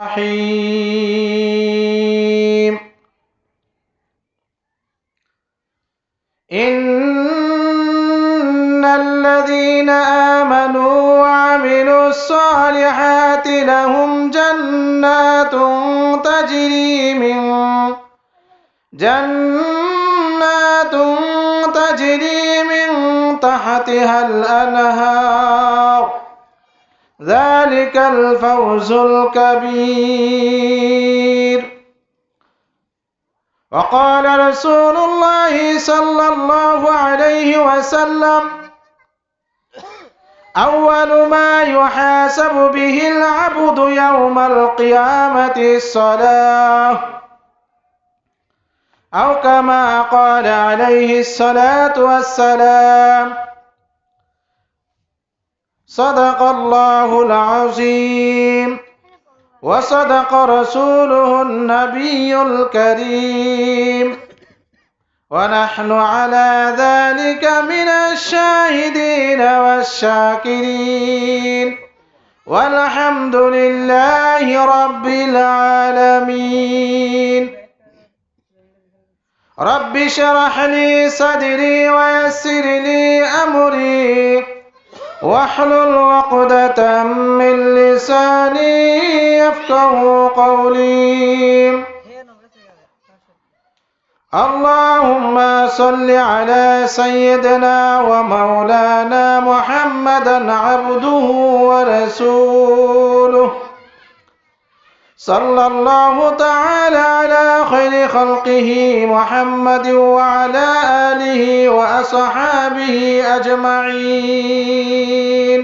الرحيم إن الذين آمنوا وعملوا الصالحات لهم جنات تجري من تحتها الأنهار ذلك الفوز الكبير. وقال رسول الله صلى الله عليه وسلم: أول ما يحاسب به العبد يوم القيامة الصلاة، أو كما قال عليه الصلاة والسلام. صدق الله العظيم وصدق رسوله النبي الكريم، ونحن على ذلك من الشاهدين والشاكرين، والحمد لله رب العالمين. رب اشرح لي صدري ويسر لي أمري واحلل عقدة من لساني يفقهوا قولي. اللهم صل على سيدنا ومولانا محمدا عبده ورسوله، صلى الله تعالى على خير خلقه محمد وعلى آله وأصحابه أجمعين.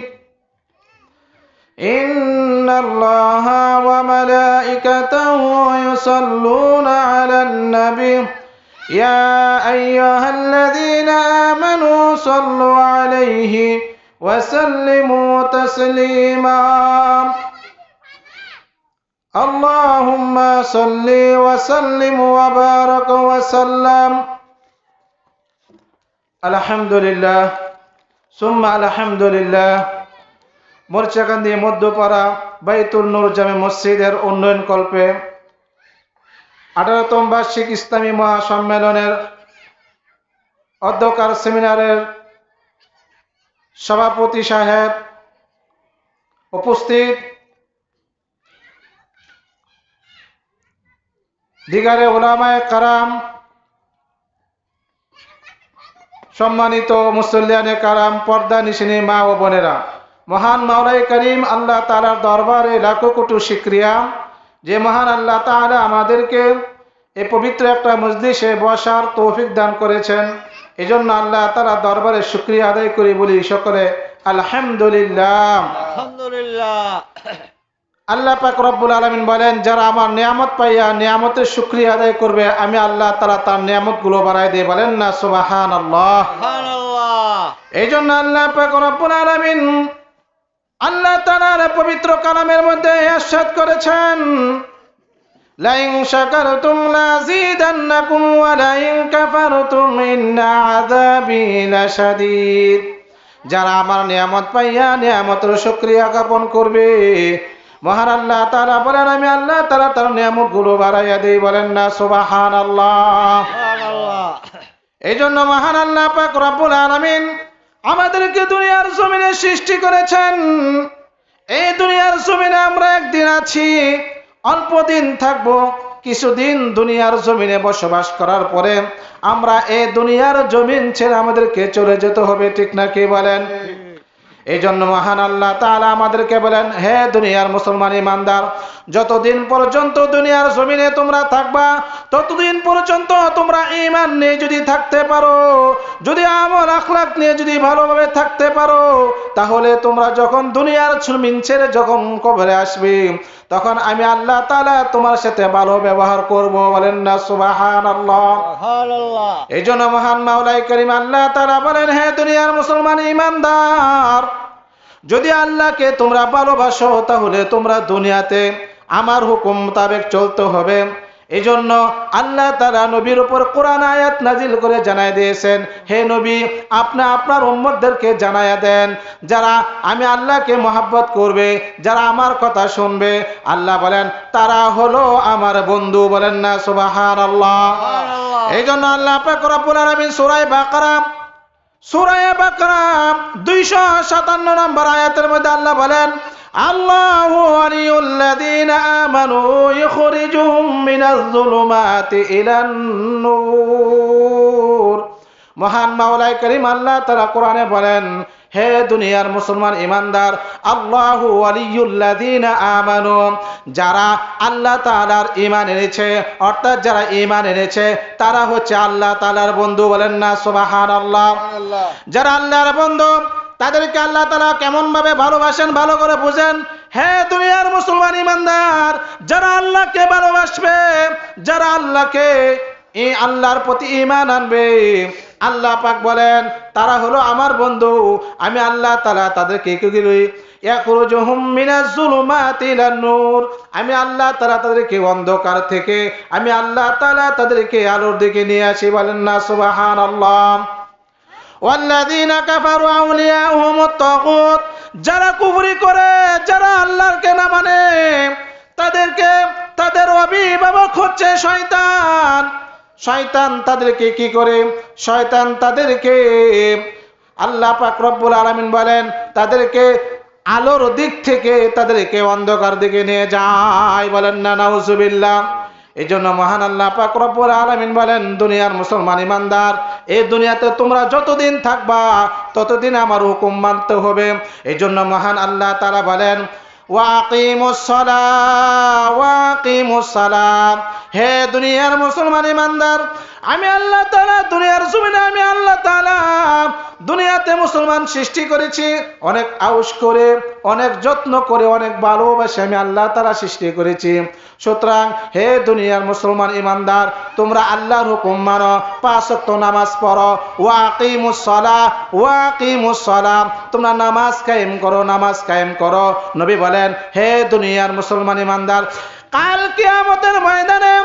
إن الله وملائكته يصلون على النبي يا أيها الذين آمنوا صلوا عليه وسلموا تسليما. اللهم صل وسلم وبارك وسلم. الحمد لله ثم الحمد لله। মোরচাকান্দি মধ্যপাড়া বাইতুল নূর জামে মসজিদের উন্নয়ন কল্পে 18তম বার্ষিক ইসলামী মহাসম্মেলনের অধ্যকার সেমিনারের সভাপতি সাহেব, উপস্থিত দিগারে উলামায়ে কারাম, সম্মানিত মুসল্লিয়ানে কারাম, পর্দা নিশিনী মা ও বোনেরা, মহান মাওলাই করিম আল্লাহ তাআলার দরবারে লাখো কোটি শুকরিয়া যে মহান আল্লাহ তাআলা আমাদেরকে এই পবিত্র একটা মজলিসে বসার তৌফিক দান করেছেন। এজন্য আল্লাহ তাআলার দরবারে শুকরিয়া আদায় করি, বলি সকলে আলহামদুলিল্লাহ। আলহামদুলিল্লাহ। আল্লাহ পাক রব্বুল আলামিন বলেন, যারা আমার নিয়ামত পাইয়া নিয়ামতের শুকরিয়া আদায় করবে আমি আল্লাহ তাআলা তার নিয়ামতগুলো বাড়ায় দিয়ে, বলেন না সুবহানাল্লাহ। সুবহানাল্লাহ। এইজন্য আল্লাহ পাক রব্বুল আলামিন আল্লাহ তাআলার পবিত্র কালামের মধ্যে ইরশাদ করেছেন, লাইন শাকারতুম লাযীদান্নাকুম ওয়া লাইন কাফারতুম ইন্না আযাবি লাশাদীদ। যারা আমার নিয়ামত পাইয়া নিয়ামতের শুকরিয়া জ্ঞাপন করবে, মহান আল্লাহ তাআলা বলেন আমি আল্লাহ তাআলা তার নিয়ামতগুলো বাড়াইয়া দেই, বলেন না সুবহানাল্লাহ। সুবহানাল্লাহ। এইজন্য মহান আল্লাহ পাক রব্বুল আলামিন আমাদেরকে দুনিয়ার জমিনে সৃষ্টি করেছেন। এই দুনিয়ার জমিনে আমরা একদিন আছি, অল্প দিন থাকবো, কিছুদিন দুনিয়ার জমিনে বসবাস করার পরে আমরা এই দুনিয়ার জমিন ছেড়ে আমাদেরকে চলে যেতে হবে, ঠিক না কি বলেন? এই জন্য মহান আল্লাহ তাআলা আমাদেরকে বলেন, হে দুনিয়ার মুসলমান ইমানদার, যতদিন পর্যন্ত দুনিয়ার জমিনে তোমরা থাকবা ততদিন পর্যন্ত তোমরা ঈমান নিয়ে যদি থাকতে পারো, যদি আমল আখলাক নিয়ে যদি ভালোভাবে থাকতে পারো, তাহলে তোমরা যখন দুনিয়ার জমিন ছেড়ে যখন কবরে আসবে তখন আমি আল্লাহ তাআলা তোমার সাথে ভালো ব্যবহার করব, বলেন না সুবহানাল্লাহ। সুবহানাল্লাহ। এই জন্য মহান মাওলাই করিম আল্লাহ তাআলা বলেন, হে দুনিয়ার মুসলমান ইমানদার, যদি আল্লাহকে তোমরা ভালোবাসো তাহলে তোমরা দুনিয়াতে আমার হুকুম মোতাবেক চলতে হবে। এই জন্য আল্লাহ তাআলা নবীর উপর কোরআন আয়াত নাজিল করে জানায় দিয়েছেন, হে নবী, আপনি আপনার উম্মতদেরকে জানায়া দেন, যারা আমি আল্লাহকে মহব্বত করবে, যারা আমার কথা শুনবে, আল্লাহ বলেন তারা হলো আমার বন্ধু। বলেন না সুবহানাল্লাহ। এই জন্য আল্লাহ পাক রব্বুল আলামিন সূরা বাকারা 257 নম্বর আয়াতের মধ্যে আল্লাহ বলেন, আল্লাহু ওয়ালিয়ুল্লাযীনা আমানু ইখরিজুহুম মিনাজ-যুলুমাতি ইলান-নূর। মহান মাওলাই করিম আল্লাহ তাআলা কোরআনে বলেন, হে দুনিয়ার মুসলমান ইমানদার, আল্লাহু ওয়ালিয়ুল্লাযীনা আমানু, যারা আল্লাহ তাআলার ঈমান এনেছে, অর্থাৎ যারা ঈমান এনেছে তারা হচ্ছে আল্লাহ তাআলার বন্ধু। বলেন না সুবহানাল্লাহ। যারা আল্লাহর বন্ধু তাদেরকে আল্লাহ তাআলা কেমন ভাবে ভালোবাসেন ভালো করে বুঝেন। হে দুনিয়ার মুসলমান ইমানদার, যারা আল্লাহকে ভালোবাসবে, যারা আল্লাহর প্রতি ঈমান আনবে, আল্লাহ পাক বলেন তারা হলো আমার বন্ধু। আমি আল্লাহ তাআলা তাদেরকে কি করি? ইয়াখরুজুহুম মিনাজ-যুলুমাতি ইলান-নূর। আমি আল্লাহ তাআলা তাদেরকে অন্ধকার থেকে আমি আল্লাহ তাআলা তাদেরকে আলোর দিকে নিয়ে আসি। বলেন না সুবহানাল্লাহ। ওয়াল্লাযীনা কাফারু আউলিয়াউহুমুত তাগুত, যারা কুফরি করে, যারা আল্লাহকে না মানে, তাদের অভিভাবক হচ্ছে শয়তান। শয়তান তাদেরকে কি করে? শয়তান তাদেরকে, আল্লাহ পাক রব্বুল আলামিন বলেন, তাদেরকে আলোর দিক থেকে তাদেরকে অন্ধকার দিকে নিয়ে যায়। বলেন না নাউজুবিল্লাহ। এই জন্য মহান আল্লাহ পাক রব্বুল আলামিন বলেন, দুনিয়ার মুসলমান ইমানদার, এই দুনিয়াতে তোমরা যতদিন থাকবা ততদিন আমার হুকুম মানতে হবে। এই জন্য মহান আল্লাহ তাআলা বলেন, ওয়াকিমুস সালাম। হে দুনিয়ার মুসলমান ইমানদার, আমি আল্লাহ তাআলা দুনিয়ার জমিনে আমি আল্লাহ তাআলা দুনিয়াতে মুসলমান সৃষ্টি করেছি অনেক আউশ করে, অনেক যত্ন করে, অনেক ভালোবাসে আমি আল্লাহ তাআলা সৃষ্টি করেছি। সুতরাং হে দুনিয়ার মুসলমান ইমানদার, তোমরা আল্লাহর হুকুম মানো, 5 ওয়াক্ত নামাজ পড়ো, ওয়াকিমুস সালাম, তোমরা নামাজ কায়েম করো। নবী বলেন, হে দুনিয়ার মুসলমান ইমানদার, কাল কিয়ামতের ময়দানে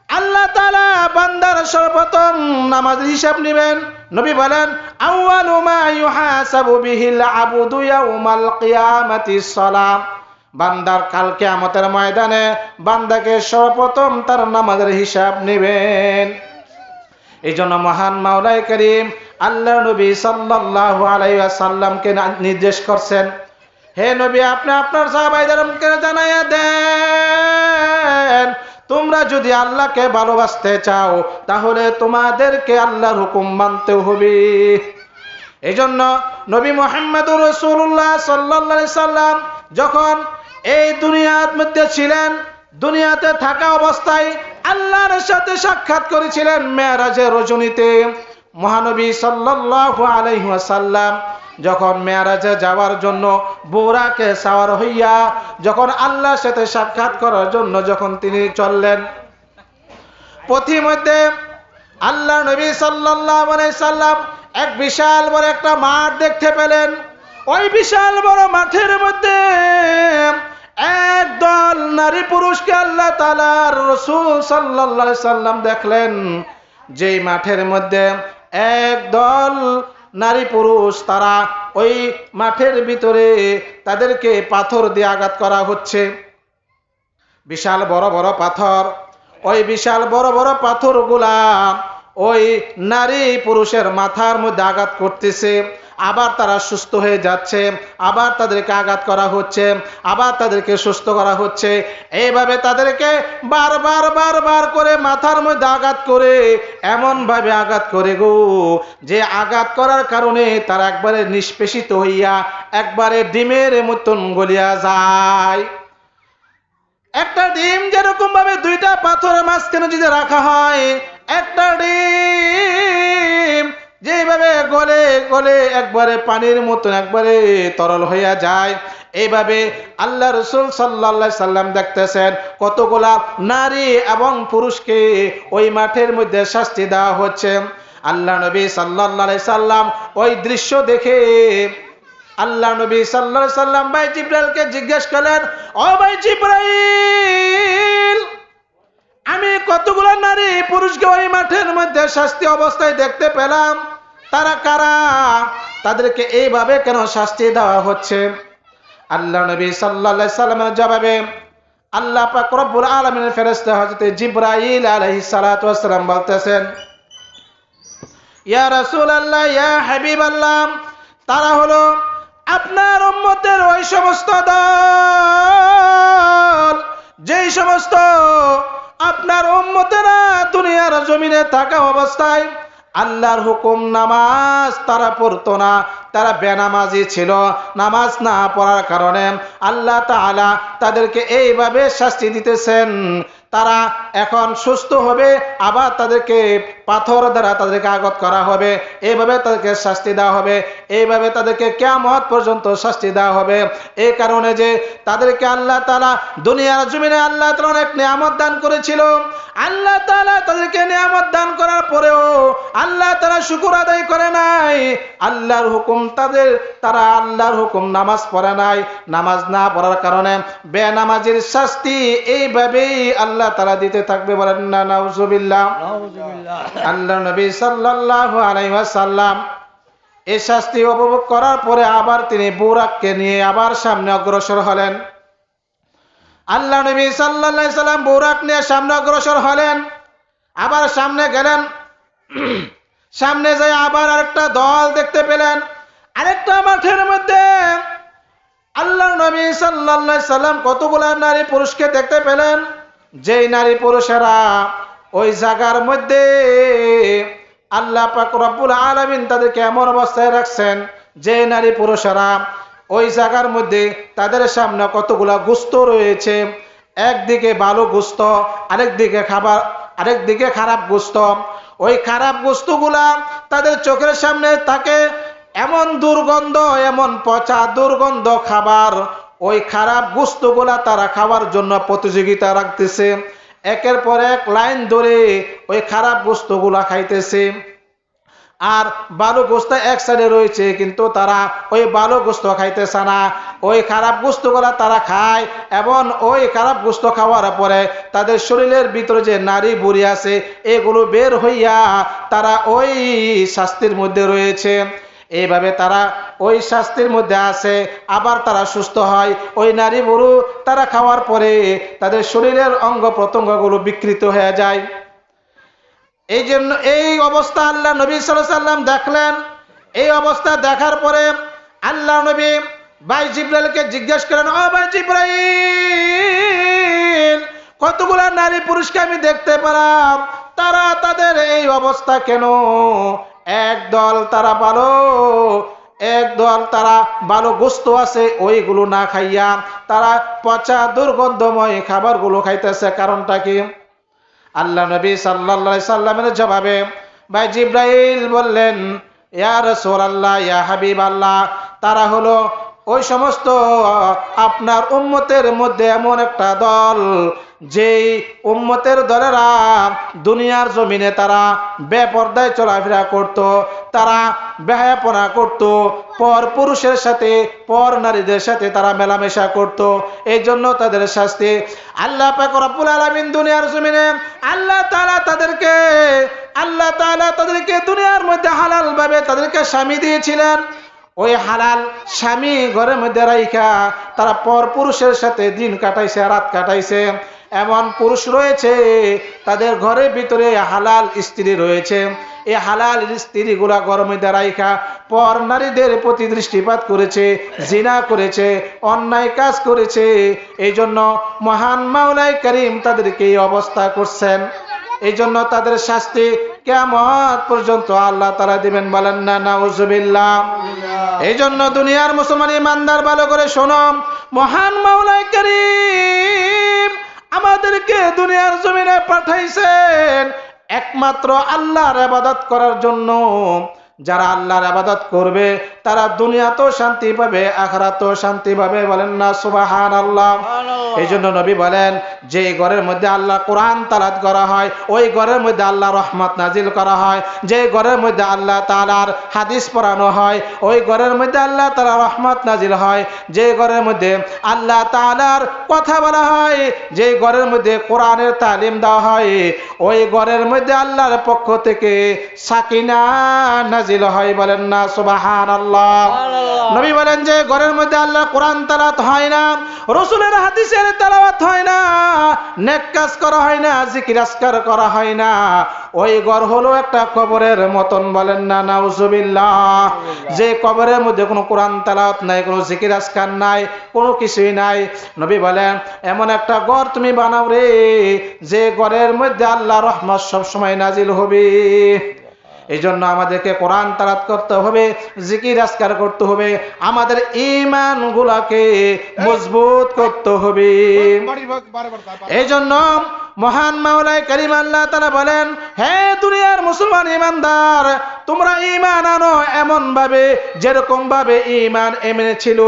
আল্লাহ তাআলা বান্দার সর্বপ্রথম নামাজের হিসাব নেবেন। নবী বলেন, আউয়ালু মা ইউহাসাবু বিহিল আবদু ইয়াউমাল কিয়ামাতিস সালাম। বান্দার কাল কিয়ামতের ময়দানে বান্দাকে সর্বপ্রথম তার নামাজের হিসাব নেবেন। এই জন্য মহান মাওলাই করিম আল্লাহ নবী সাল্লাল্লাহু আলাইহি ওয়াসাল্লামকে নির্দেশ করছেন, হে নবী, আপনি আপনার সাহাবায়ে-কেরামকে জানাইয়া দেন, তোমরা যদি আল্লাহকে ভালোবাসতে চাও তাহলে তোমাদেরকে আল্লাহর হুকুম মানতে হবে। এই জন্য নবী মুহাম্মদুর রাসূলুল্লাহ সাল্লাল্লাহু আলাইহি সাল্লাম যখন এই দুনিয়ার মধ্যে ছিলেন, দুনিয়াতে থাকা অবস্থায় আল্লাহর সাথে সাক্ষাৎ করেছিলেন মেরাজের রজনীতে। মহানবী সাল্লাল্লাহু আলাইহি ওয়াসাল্লাম যখন মেরাজে যাওয়ার জন্য বুরাকে সাওয়ার হইয়া যখন আল্লাহর সাথে সাক্ষাৎ করার জন্য যখন তিনি চললেন, পথিমধ্যে আল্লাহ নবী সাল্লাল্লাহু আলাইহি সাল্লাম এক বিশাল বড় একটা মাঠ দেখতে পেলেন। ওই বিশাল বড় মাঠের মধ্যে একদল নারী পুরুষকে আল্লাহ তাআলার রাসূল সাল্লাল্লাহু আলাইহি সাল্লাম দেখলেন। যেই মাঠের মধ্যে একদল নারী পুরুষ, তারা ওই মাঠের ভিতরে তাদেরকে পাথর দিয়ে আঘাত করা হচ্ছে। বিশাল বড় বড় পাথর, ওই বিশাল বড় বড় পাথরগুলা ওই নারী পুরুষের মাথার মধ্যে আঘাত করতেছে। আবার তারা সুস্থ হয়ে যাচ্ছে, আবার তাদেরকে আঘাত করা হচ্ছে, আবার তাদেরকে সুস্থ করা হচ্ছে। এইভাবে তাদেরকে বারবার করে মাথার মধ্যে আঘাত করে, এমন ভাবে আঘাত করে গো, যে আঘাত করার কারণে তারা একবারে নিষ্পেষিত হইয়া একবারে ডিমের মতন গলিয়া যায়। একটা ডিম যেরকম ভাবে দুইটা পাথরের মাঝখানে যদি রাখা হয়, একটা ডিম যেভাবে গলে গলে একবারে পানির মতন একবারে তরল হইয়া যায়, এইভাবে আল্লাহ রাসূল সাল্লাল্লাহু আলাইহি সাল্লাম দেখতেছেন কতগুলা নারী এবং পুরুষকে ওই মাঠের মধ্যে শাস্তি দেওয়া হচ্ছে। আল্লাহ নবী সাল্লাল্লাহু আলাইহি সাল্লাম ওই দৃশ্য দেখে আল্লাহ নবী সাল্লাল্লাহু আলাইহি সাল্লাম ভাই জিবরাইলকে জিজ্ঞেস করলেন, ও ভাই জিবরাইল, আমি মানুষকে ওই মাঠের মধ্যে শাস্তি অবস্থায় দেখতে পেলাম। তারা কারা? তাদেরকে এইভাবে কেন শাস্তি দেওয়া হচ্ছে? আল্লাহ নবী সাল্লাল্লাহু আলাইহি সাল্লামের জবাবে আল্লাহ পাক রব্বুল আলামিনের ফেরেশতা হযরত জিবরাইল আলাইহিস সালাতু ওয়াস সালাম বলতেছেন, ইয়া রাসূলুল্লাহ, ইয়া হাবিবাল্লাহ, তারা হলো আপনার উম্মতের ওই সমস্ত দল যেই সমস্ত আপনার উম্মতেরা দুনিয়ার জমিনে থাকা অবস্থায় আল্লাহর হুকুম নামাজ তারা পড়তো না, তারা বেনামাজি ছিল। নামাজ না পড়ার কারণে আল্লাহ তাআলা তাদেরকে এইভাবে শাস্তি দিতেছেন। তারা এখন সুস্থ হবে, আবার তাদেরকে পাথর দ্বারা তাদেরকে আঘাত করা হবে, এইভাবে তাদেরকে শাস্তি দেওয়া হবে, এইভাবে তাদেরকে কিয়ামত পর্যন্ত শাস্তি দেওয়া হবে। এই কারণে যে তাদেরকে আল্লাহ তাআলা দুনিয়ার জমিনে আল্লাহ তাআলা অনেক নিয়ামত দান করেছিল। আল্লাহ তাআলা তাদেরকে নিয়ামত দান করার পরেও আল্লাহ তাআলা শুকর আদায় করে নাই। আল্লাহর হুকুম তারা আল্লাহর হুকুম নামাজ পড়ে নাই। নামাজ না পড়ার কারণে বেনামাজির শাস্তি এইভাবেই আল্লাহ তাআলা দিতে থাকবে। বলেন না নাউজুবিল্লাহ। নাউজুবিল্লাহ। আল্লাহ নবী সাল্লাল্লাহু আলাইহি ওয়াসাল্লাম এই শাস্তি উপভোগ করার পরে আবার তিনি বুরাককে নিয়ে আবার সামনে অগ্রসর হলেন। আল্লাহ নবী সাল্লাল্লাহু আলাইহি সাল্লাম বুরাক নিয়ে সামনে অগ্রসর হলেন, আবার সামনে গেলেন। সামনে যায় আবার আরেকটা দল দেখতে পেলেন। আরেকটা মাঠের মধ্যে আল্লাহ নবী সাল্লাল্লাহু আলাইহি সাল্লাম কতগুলা নারী পুরুষকে দেখতে পেলেন, যেই নারী পুরুষেরা ওই জায়গার মধ্যে আল্লাহ পাক রব্বুল আলামিন তাদেরকে এমন অবস্থায় রাখছেন, যে নারী পুরুষেরা ওই জায়গার মধ্যে তাদের সামনে কতগুলা গোশত রয়েছে। একদিকে ভালো গোশত, আরেকদিকে খারাপ গোশত। ওই খারাপ গোশতগুলা তাদের চোখের সামনে থাকে, এমন দুর্গন্ধ, এমন পচা দুর্গন্ধ খাবার। ওই খারাপ গোশতগুলা তারা খাওয়ার জন্য প্রতিযোগিতা রাখতেছে, একের পর এক লাইন ধরে ওই খারাপ গোশতগুলা খাইতেছে। আর ভালো গোশত এক সাইডে রয়েছে, কিন্তু তারা ওই ভালো গোশত খাইতেছে না, ওই খারাপ গোশতগুলা তারা খায়। এবং ওই খারাপ গোশত খাওয়ার পরে তাদের শরীরের ভিতরে যে নারী বুড়ি আছে, এগুলো বের হইয়া তারা ওই শাস্তির মধ্যে রয়েছে। এইভাবে তারা ওই শাস্তির মধ্যে আছে, আবার তারা সুস্থ হয়। ওই নারী বুড়ো তারা খাওয়ার পরে তাদের শরীরের অঙ্গ প্রত্যঙ্গগুলো বিকৃত হয়ে যায়। এই জন্য এই অবস্থা আল্লাহ নবী সাল্লাল্লাহু আলাইহি সাল্লাম দেখলেন। এই অবস্থা দেখার পরে আল্লাহ নবী ভাই জিবরাইলকে জিজ্ঞেস করেন, ও ভাই জিবরাইল, কতগুলা নারী পুরুষকে আমি দেখতে পেলাম, তারা তাদের এই অবস্থা কেন? একদল তারা ভালো গোশত আছে, ওইগুলো না খাইয়া তারা পচা দুর্গন্ধময় খাবারগুলো খাইতেছে, কারণটা কি? আল্লাহ নবী সাল্লাল্লাহু আলাইহি সাল্লামের জবাবে ভাই জিবরাইল বললেন, ইয়া রাসূলুল্লাহ, ইয়া হাবিবাল্লাহ, তারা হলো ওই সমস্ত আপনার উম্মতের মধ্যে এমন একটা দল, যেই উম্মতের দলেরা দুনিয়ার জমিনে তারা বেপরদায় চলাফেরা করত, তারা বেহায়াপনা করত, পর পুরুষের সাথে পর নারীদের সাথে তারা মেলামেশা করত। এই জন্য তাদের শাস্তি আল্লাহ পাক রব্বুল আলামিন দুনিয়ার জমিনে আল্লাহ তাআলা তাদেরকে দুনিয়ার মধ্যে হালাল ভাবে তাদেরকে স্বামী দিয়েছিলেন। ওই হালাল স্বামী ঘরের মধ্যে রাইখা তারা পর পুরুষের সাথে দিন কাটাইছে, রাত কাটাইছে। এমন পুরুষ রয়েছে তাদের ঘরের ভিতরে হালাল স্ত্রী রয়েছে, এই হালাল স্ত্রীগুলা ঘরের মধ্যে রাইখা পর নারীদের প্রতি দৃষ্টিপাত করেছে, জিনা করেছে, অন্যায় কাজ করেছে। এই জন্য মহান মাওলাই করিম তাদেরকে এই অবস্থা করছেন। এই জন্য তাদের শাস্তি কিয়ামত পর্যন্ত আল্লাহ তাআলা দিবেন। বলেন না নাউজুবিল্লাহ। এই জন্য দুনিয়ার মুসলমান ইমানদার ভালো করে শোনো, মহান মাওলাই করিম আমাদেরকে দুনিয়ার জমিনে পাঠাইছেন একমাত্র আল্লাহর ইবাদত করার জন্য। যারা আল্লাহর ইবাদত করবে তারা দুনিয়াতেও শান্তি পাবে, আখিরাতেও শান্তি পাবে। বলেন না সুবহানাল্লাহ। এই জন্য নবী বলেন যে ঘরের মধ্যে আল্লাহ কোরআন তালাত করা হয় ওই ঘরের মধ্যে আল্লাহ রহমত নাজিল করা হয়, যে ঘরের মধ্যে আল্লাহ তাআলার হাদিস পড়ানো হয় ওই ঘরের মধ্যে আল্লাহ তাআলার রহমত নাজিল হয়, যে ঘরের মধ্যে আল্লাহ তাআলার কথা বলা হয়, যে ঘরের মধ্যে কোরআনের তালিম দেওয়া হয় ওই ঘরের মধ্যে আল্লাহর পক্ষ থেকে সাকিনা নাজিল হয়। বলেন না সুবহানাল্লাহ। নবী বলেন যে ঘরের মধ্যে আল্লাহ কোরআন তেলাওয়াত হয় না, রাসূলের হাদিসের তেলাওয়াত হয় না, নেক কাজ করা হয় না, জিকির আজকার করা হয় না, ওই ঘর হলো একটা কবরের মতন। বলেন না নাউজুবিল্লাহ। যে কবরের মধ্যে কোনো কোরআন তেলাওয়াত নাই, কোনো জিকির আজকার নাই, কোনো কিছুই নাই, নবী বলেন এমন একটা ঘর তুমি বানাও রে যে ঘরের মধ্যে আল্লাহ রহমত সব সময় নাজিল হবে। এই জন্য আমাদেরকে কোরআন তেলাওয়াত করতে হবে, জিকির আজকার করতে হবে, আমাদের ঈমান গুলাকে মজবুত করতে হবে। এই জন্য মহান মাওলাই কারীম আল্লাহ তাআলা বলেন, হে দুনিয়ার মুসলমান ঈমানদার, তোমরা ঈমান আনো এমন ভাবে যেরকম ভাবে ঈমান এনেছিল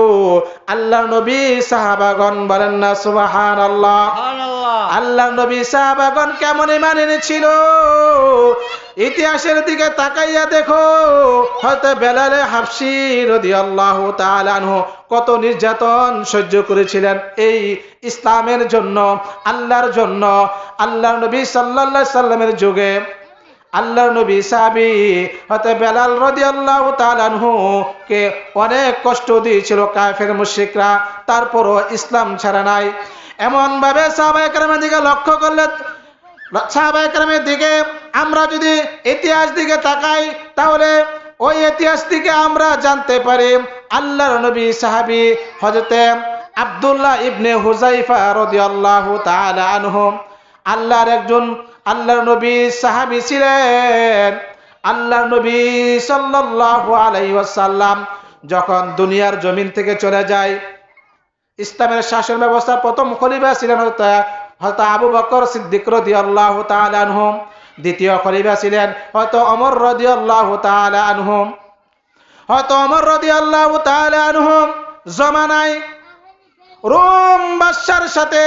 আল্লাহর নবী সাহাবাগণ। বলেন না সুবহানাল্লাহ। আল্লাহর নবী সাহাবাগণ কেমন ঈমান এনেছিল ইতিহাসের দিকে তাকাইয়া দেখো। হযরত বেলাল হাবশী রাদিয়াল্লাহু তাআলা আনহু কত নির্যাতন সহ্য করেছিলেন এই ইসলামের জন্য, আল্লাহর জন্য। আল্লাহর নবী সাল্লাল্লাহু আলাইহি সাল্লামের যুগে আল্লাহর নবী সাহাবী হযরত বেলাল রাদিয়াল্লাহু তাআলা আনহু কে অনেক কষ্ট দিয়েছিল কাফের মুশরিকরা, তারপরও ইসলাম ছাড়া নাই। এমন ভাবে সাহাবায়ে কেরামের দিকে লক্ষ্য করলে, সাহাবায়ে কেরামের দিকে আমরা যদি ইতিহাস দিকে তাকাই তাহলে ওই ইতিহাস থেকে আমরা জানতে পারি আল্লাহর নবী সাহাবী হযরতে আব্দুল্লাহ ইবনে হুযায়ফা রাদিয়াল্লাহু তাআলা আনহু আল্লাহর একজন আল্লাহর নবী সাহাবী ছিলেন। আল্লাহর নবী সাল্লাল্লাহু আলাইহি ওয়াসাল্লাম যখন দুনিয়ার জমিন থেকে চলে যায়, ইসলামের শাসন ব্যবস্থার প্রথম খলিফা ছিলেন হযরত আবু বকর সিদ্দিক রাদিয়াল্লাহু তাআলা আনহু, দ্বিতীয় খলিফা ছিলেন হযরত ওমর রাদিয়াল্লাহু তাআলা আনহু। হযরত ওমর রাদিয়াল্লাহু তাআলা আনহু জমানায় রোম বাদশার সাথে,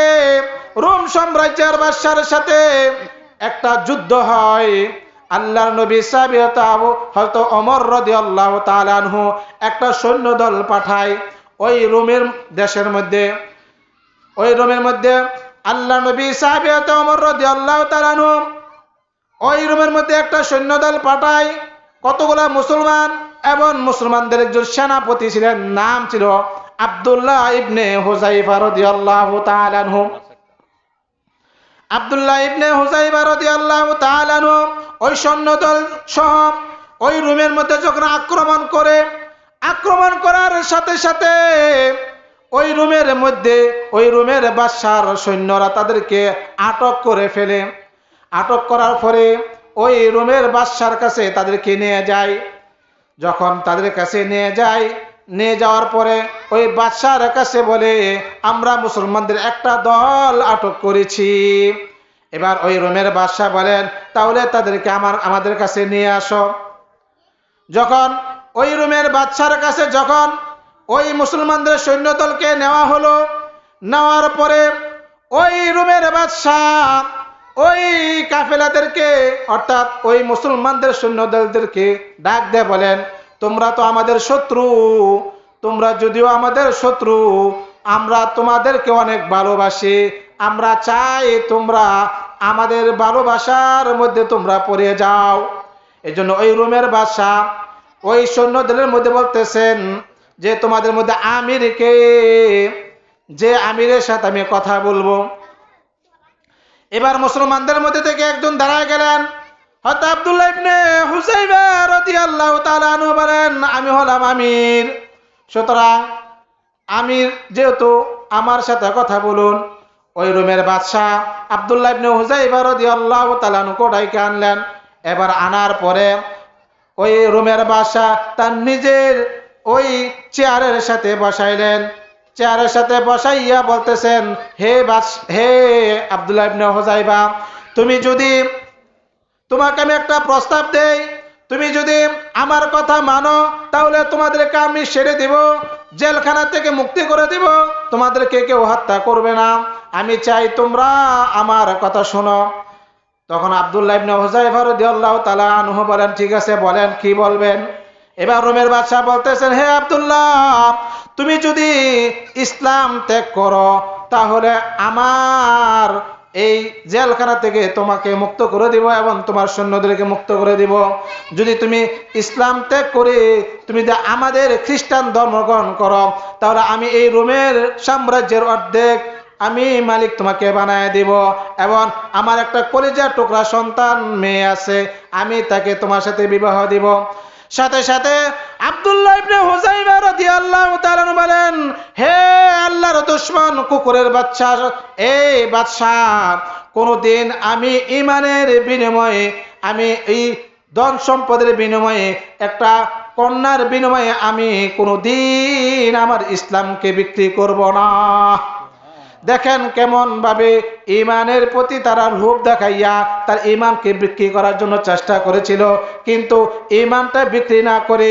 রোম সাম্রাজ্যের বাদশার সাথে একটা যুদ্ধ হয়। আল্লাহর নবী সাহাবী হযরত ওমর রাদিয়াল্লাহু তাআলা আনহু একটা সৈন্যদল পাঠায় ওই রোমের দেশের মধ্যে। ওই রোমের মধ্যে আল্লাহর নবী সাহাবী হযরত ওমর রাদিয়াল্লাহু তাআলা আনহু ওই রোমের মধ্যে একটা সৈন্যদল পাঠায়, কতগুলা মুসলমান এবং মুসলমানদের একজন সেনাপতি ছিলেন, নাম ছিল আব্দুল্লাহ ইবনে হুযায়ফা রাদিয়াল্লাহু তাআলা আনহু। আব্দুল্লাহ ইবনে হুযায়ফা রাদিয়াল্লাহু তাআলা আনহু ওই সৈন্যদল সহ ওই রোমের মধ্যে যখন আক্রমণ করে, আক্রমণ করার সাথে সাথে ওই রোমের মধ্যে ওই রোমের বাদশার সৈন্যরা তাদেরকে আটক করে ফেলে। আটক করার পরে ওই রোমের বাদশার কাছে তাদেরকে নিয়ে যায়। যখন তাদের কাছে নিয়ে যায়, নিয়ে যাওয়ার পরে ওই বাদশার কাছে বলে, আমরা মুসলমানদের একটা দল আটক করেছি। এবার ওই রোমের বাদশা বলেন, তাহলে তাদেরকে আমাদের কাছে নিয়ে আসো। যখন ওই রোমের বাদশার কাছে যখন ওই মুসলমানদের সৈন্যদলকে নেওয়া হলো, নেওয়ার পরে ওই রোমের বাদশা ওই কাফেলাদেরকে অর্থাৎ ওই মুসলমানদের সৈন্যদলদেরকে ডাক দিয়ে বলেন, তোমরা তো আমাদের শত্রু, তোমরা যদিও আমাদের শত্রু, আমরা তোমাদেরকে অনেক ভালোবাসি, আমরা চাই তোমরা আমাদের ভালোবাসার মধ্যে তোমরা পড়ে যাও। এই জন্য ওই রোমের বাদশা ওই সৈন্যদলের মধ্যে বলতেছেন যে তোমাদের মধ্যে আমিরকে, যে আমিরের সাথে আমি কথা বলবো। এবার মুসলমানদের মধ্যে থেকে একজন দাঁড়ায় গেলেন, হযরত আব্দুল্লাহ ইবনে হুযায়ফা রাদিয়াল্লাহু তাআলা আনহু বলেন, আমি হলাম আমির, সুতরাং আমির যেহেতু আমার সাথে কথা বলুন। ওই রোমের বাদশাহ আব্দুল্লাহ ইবনে হুযায়ফা রাদিয়াল্লাহু তাআলা আনহু ডাইকে আনলেন। এবার আনার পরে ওই রোমের বাদশাহ তার নিজের ওই চেয়ারের সাথে বসাইলেন। চেয়ারের সাথে বসাইয়া বলতেছেন, হে আব্দুল্লাহ ইবনে হুযায়ফা, তুমি যদি, তোমাকে আমি একটা প্রস্তাব দেই, তুমি যদি আমার কথা মানো তাহলে তোমাদেরকে আমি ছেড়ে দিব, জেলখানা থেকে মুক্তি করে দিব, তোমাদেরকে কেউ হত্যা করবে না। আমি চাই তোমরা আমার কথা শোনো। তখন আব্দুল্লাহ ইবনে হুযায়ফা রাদিয়াল্লাহু তাআলা আনহু বলেন, ঠিক আছে বলেন কি বলবেন। এবার রোমের বাদশা বলতেছেন, হে আব্দুল্লাহ, তুমি যদি ইসলাম ত্যাগ করো তাহলে আমার এই জেলখানা থেকে তোমাকে মুক্ত করে দিব এবং তোমার সৈন্যদেরকে মুক্ত করে দিব। যদি তুমি ইসলাম ত্যাগ করে তুমি আমাদের খ্রিস্টান ধর্ম গ্রহণ করো তাহলে আমি এই রোমের সাম্রাজ্যের অর্ধেক আমি মালিক তোমাকে বানায় দিব, এবং আমার একটা কলিজার টুকরা সন্তান মেয়ে আছে, আমি তাকে তোমার সাথে বিবাহ দিব। সাথে সাথে আব্দুল্লাহ ইবনে হুযায়ফা রাদিয়াল্লাহু তাআলা বলেন, হে আল্লাহর দুশমন কুকুরের বাচ্চা, এই বাদশা, কোনদিন আমি ঈমানের বিনিময়ে, আমি এই ধন সম্পদের বিনিময়ে, একটা কন্যার বিনিময়ে আমি কোনদিন আমার ইসলামকে বিক্রি করব না। দেখেন কেমন ভাবে ঈমানের প্রতি তারা লোভ দেখাইয়া তার ঈমানকে বিক্রি করার জন্য চেষ্টা করেছিল, কিন্তু ঈমানটা বিক্রি না করে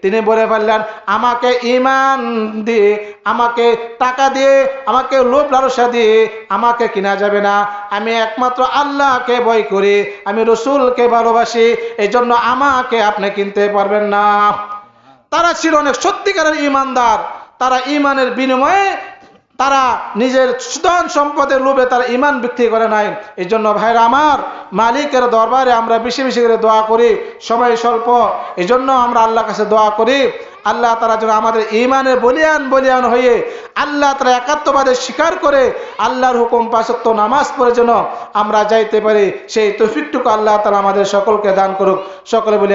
তিনি বলে ফেললেন, আমাকে ঈমান দিয়ে, আমাকে টাকা দিয়ে, আমাকে লোভ লালসা দিয়ে আমাকে কিনা যাবে না। আমি একমাত্র আল্লাহকে ভয় করি, আমি রাসূলকে ভালোবাসি, এই জন্য আমাকে আপনি কিনতে পারবেন না। তারা ছিল অনেক সত্যিকারের ঈমানদার, তারা ঈমানের বিনিময়ে তারা নিজের ধন সম্পদের লোভে তারা ঈমান বিক্রি করে নাই। এই জন্য ভাইরা আমার, মালিকের দরবারে আমরা বেশি বেশি করে দোয়া করি, সময় স্বল্প, এই জন্য আমরা আল্লাহর কাছে দোয়া করি আল্লাহ তাআলা যেন আমাদের ঈমানের বলিয়ান হয়ে আল্লাহ তাআলা একাত্মবাদে স্বীকার করে আল্লাহর হুকুম পাঁচ ওয়াক্ত নামাজ পড়ে যেন আমরা যাইতে পারি, সেই তৌফিকটুকু আল্লাহ তাআলা আমাদের সকলকে দান করুক। সকলে বলি